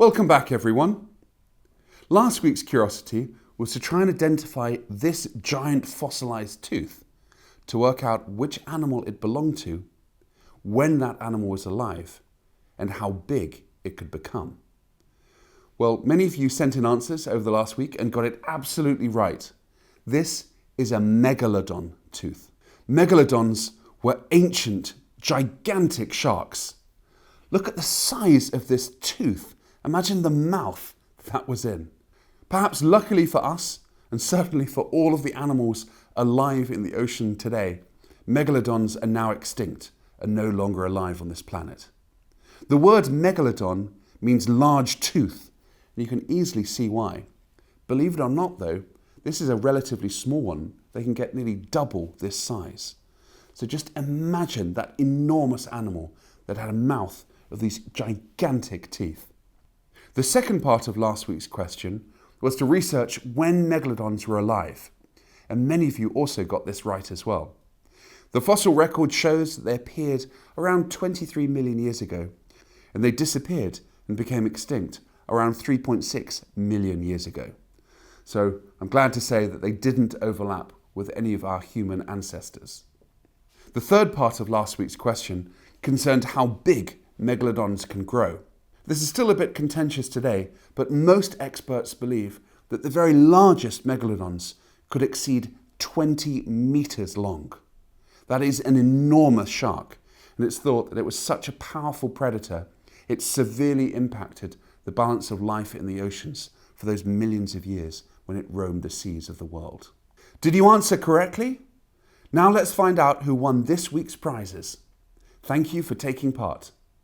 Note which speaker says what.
Speaker 1: Welcome back, everyone. Last week's curiosity was to try and identify this giant fossilized tooth to work out which animal it belonged to, when that animal was alive, and how big it could become. Well, many of you sent in answers over the last week and got it absolutely right. This is a megalodon tooth. Megalodons were ancient, gigantic sharks. Look at the size of this tooth. Imagine the mouth that was in. Perhaps luckily for us, and certainly for all of the animals alive in the ocean today, megalodons are now extinct and no longer alive on this planet. The word megalodon means large tooth, and you can easily see why. Believe it or not though, this is a relatively small one. They can get nearly double this size. So just imagine that enormous animal that had a mouth of these gigantic teeth. The second part of last week's question was to research when megalodons were alive, and many of you also got this right as well. The fossil record shows that they appeared around 23 million years ago, and they disappeared and became extinct around 3.6 million years ago. So I'm glad to say that they didn't overlap with any of our human ancestors. The third part of last week's question concerned how big megalodons can grow. This is still a bit contentious today, but most experts believe that the very largest megalodons could exceed 20 meters long. That is an enormous shark, and it's thought that it was such a powerful predator, it severely impacted the balance of life in the oceans for those millions of years when it roamed the seas of the world. Did you answer correctly? Now let's find out who won this week's prizes. Thank you for taking part.